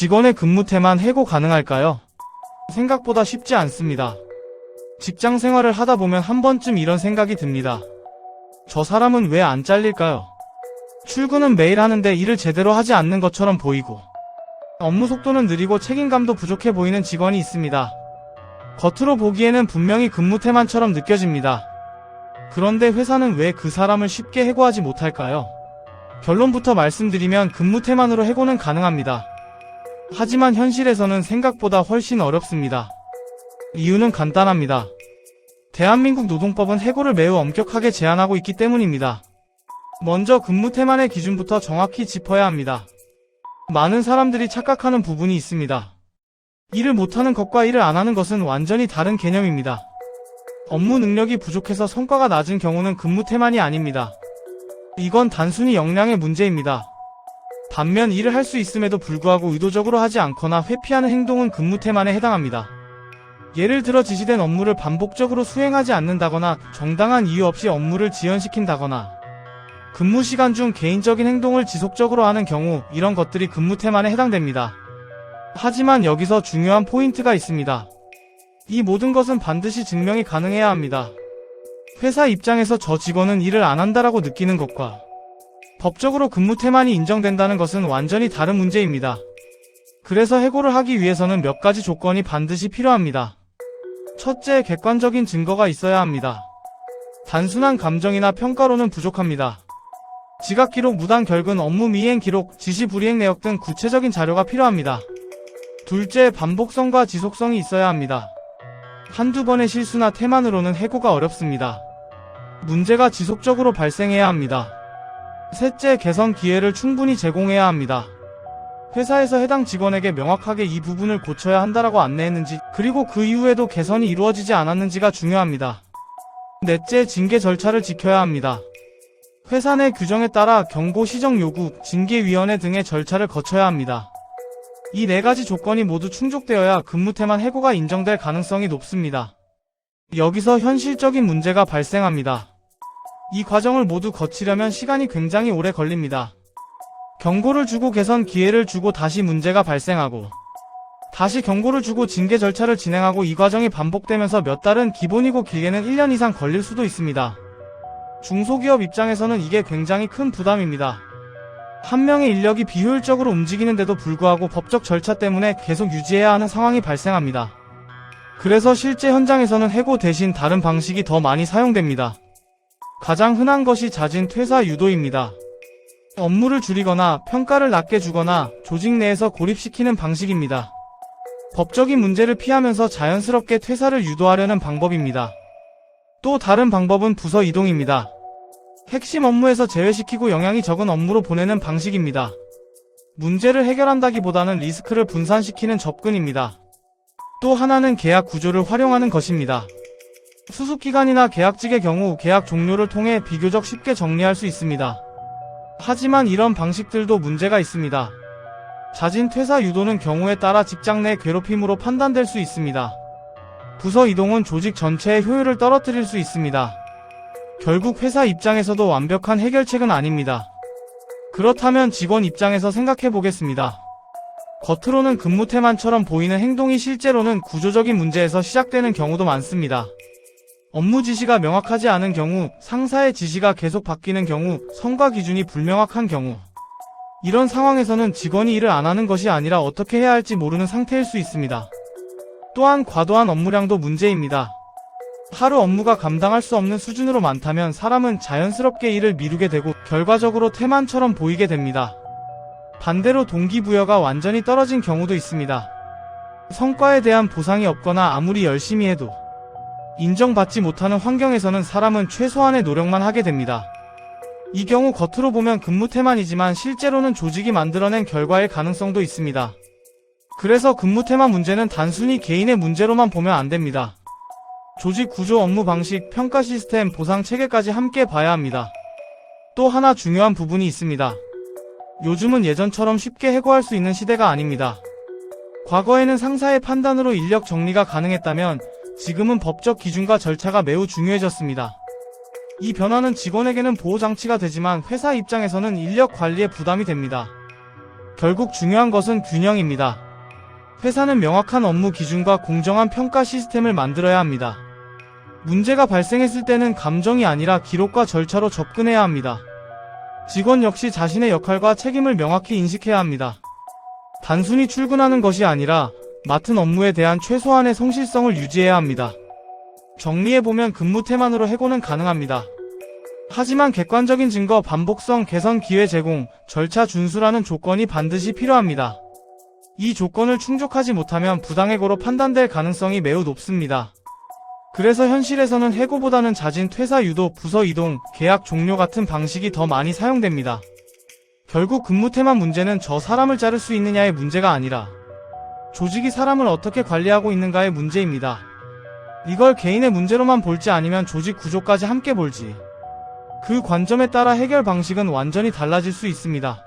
직원의 근무태만 해고 가능할까요? 생각보다 쉽지 않습니다. 직장 생활을 하다 보면 한 번쯤 이런 생각이 듭니다. 저 사람은 왜 안 잘릴까요? 출근은 매일 하는데 일을 제대로 하지 않는 것처럼 보이고, 업무 속도는 느리고 책임감도 부족해 보이는 직원이 있습니다. 겉으로 보기에는 분명히 근무태만처럼 느껴집니다. 그런데 회사는 왜 그 사람을 쉽게 해고하지 못할까요? 결론부터 말씀드리면 근무태만으로 해고는 가능합니다. 하지만 현실에서는 생각보다 훨씬 어렵습니다. 이유는 간단합니다. 대한민국 노동법은 해고를 매우 엄격하게 제한하고 있기 때문입니다. 먼저 근무태만의 기준부터 정확히 짚어야 합니다. 많은 사람들이 착각하는 부분이 있습니다. 일을 못하는 것과 일을 안 하는 것은 완전히 다른 개념입니다. 업무 능력이 부족해서 성과가 낮은 경우는 근무태만이 아닙니다. 이건 단순히 역량의 문제입니다. 반면 일을 할 수 있음에도 불구하고 의도적으로 하지 않거나 회피하는 행동은 근무태만에 해당합니다. 예를 들어 지시된 업무를 반복적으로 수행하지 않는다거나 정당한 이유 없이 업무를 지연시킨다거나 근무 시간 중 개인적인 행동을 지속적으로 하는 경우, 이런 것들이 근무태만에 해당됩니다. 하지만 여기서 중요한 포인트가 있습니다. 이 모든 것은 반드시 증명이 가능해야 합니다. 회사 입장에서 저 직원은 일을 안 한다라고 느끼는 것과 법적으로 근무태만이 인정된다는 것은 완전히 다른 문제입니다. 그래서 해고를 하기 위해서는 몇 가지 조건이 반드시 필요합니다. 첫째, 객관적인 증거가 있어야 합니다. 단순한 감정이나 평가로는 부족합니다. 지각 기록, 무단 결근, 업무 미행 기록, 지시 불이행 내역 등 구체적인 자료가 필요합니다. 둘째, 반복성과 지속성이 있어야 합니다. 한두 번의 실수나 태만으로는 해고가 어렵습니다. 문제가 지속적으로 발생해야 합니다. 셋째, 개선 기회를 충분히 제공해야 합니다. 회사에서 해당 직원에게 명확하게 이 부분을 고쳐야 한다라고 안내했는지, 그리고 그 이후에도 개선이 이루어지지 않았는지가 중요합니다. 넷째, 징계 절차를 지켜야 합니다. 회사 내 규정에 따라 경고, 시정 요구, 징계위원회 등의 절차를 거쳐야 합니다. 이 네 가지 조건이 모두 충족되어야 근무태만 해고가 인정될 가능성이 높습니다. 여기서 현실적인 문제가 발생합니다. 이 과정을 모두 거치려면 시간이 굉장히 오래 걸립니다. 경고를 주고 개선 기회를 주고 다시 문제가 발생하고, 다시 경고를 주고 징계 절차를 진행하고, 이 과정이 반복되면서 몇 달은 기본이고 길게는 1년 이상 걸릴 수도 있습니다. 중소기업 입장에서는 이게 굉장히 큰 부담입니다. 한 명의 인력이 비효율적으로 움직이는데도 불구하고 법적 절차 때문에 계속 유지해야 하는 상황이 발생합니다. 그래서 실제 현장에서는 해고 대신 다른 방식이 더 많이 사용됩니다. 가장 흔한 것이 잦은 퇴사 유도입니다. 업무를 줄이거나 평가를 낮게 주거나 조직 내에서 고립시키는 방식입니다. 법적인 문제를 피하면서 자연스럽게 퇴사를 유도하려는 방법입니다. 또 다른 방법은 부서 이동입니다. 핵심 업무에서 제외시키고 영향이 적은 업무로 보내는 방식입니다. 문제를 해결한다기보다는 리스크를 분산시키는 접근입니다. 또 하나는 계약 구조를 활용하는 것입니다. 수습기간이나 계약직의 경우 계약 종료를 통해 비교적 쉽게 정리할 수 있습니다. 하지만 이런 방식들도 문제가 있습니다. 잦은 퇴사 유도는 경우에 따라 직장 내 괴롭힘으로 판단될 수 있습니다. 부서 이동은 조직 전체의 효율을 떨어뜨릴 수 있습니다. 결국 회사 입장에서도 완벽한 해결책은 아닙니다. 그렇다면 직원 입장에서 생각해 보겠습니다. 겉으로는 근무태만처럼 보이는 행동이 실제로는 구조적인 문제에서 시작되는 경우도 많습니다. 업무 지시가 명확하지 않은 경우, 상사의 지시가 계속 바뀌는 경우, 성과 기준이 불명확한 경우, 이런 상황에서는 직원이 일을 안 하는 것이 아니라 어떻게 해야 할지 모르는 상태일 수 있습니다. 또한 과도한 업무량도 문제입니다. 하루 업무가 감당할 수 없는 수준으로 많다면 사람은 자연스럽게 일을 미루게 되고 결과적으로 태만처럼 보이게 됩니다. 반대로 동기부여가 완전히 떨어진 경우도 있습니다. 성과에 대한 보상이 없거나 아무리 열심히 해도 인정받지 못하는 환경에서는 사람은 최소한의 노력만 하게 됩니다. 이 경우 겉으로 보면 근무태만이지만 실제로는 조직이 만들어낸 결과일 가능성도 있습니다. 그래서 근무태만 문제는 단순히 개인의 문제로만 보면 안 됩니다. 조직 구조, 업무 방식, 평가 시스템, 보상 체계까지 함께 봐야 합니다. 또 하나 중요한 부분이 있습니다. 요즘은 예전처럼 쉽게 해고할 수 있는 시대가 아닙니다. 과거에는 상사의 판단으로 인력 정리가 가능했다면 지금은 법적 기준과 절차가 매우 중요해졌습니다. 이 변화는 직원에게는 보호장치가 되지만 회사 입장에서는 인력 관리에 부담이 됩니다. 결국 중요한 것은 균형입니다. 회사는 명확한 업무 기준과 공정한 평가 시스템을 만들어야 합니다. 문제가 발생했을 때는 감정이 아니라 기록과 절차로 접근해야 합니다. 직원 역시 자신의 역할과 책임을 명확히 인식해야 합니다. 단순히 출근하는 것이 아니라 맡은 업무에 대한 최소한의 성실성을 유지해야 합니다. 정리해보면 근무 태만으로 해고는 가능합니다. 하지만 객관적인 증거, 반복성, 개선 기회 제공, 절차 준수라는 조건이 반드시 필요합니다. 이 조건을 충족하지 못하면 부당해고로 판단될 가능성이 매우 높습니다. 그래서 현실에서는 해고보다는 자진 퇴사 유도, 부서 이동, 계약 종료 같은 방식이 더 많이 사용됩니다. 결국 근무 태만 문제는 저 사람을 자를 수 있느냐의 문제가 아니라 조직이 사람을 어떻게 관리하고 있는가의 문제입니다. 이걸 개인의 문제로만 볼지 아니면 조직 구조까지 함께 볼지, 그 관점에 따라 해결 방식은 완전히 달라질 수 있습니다.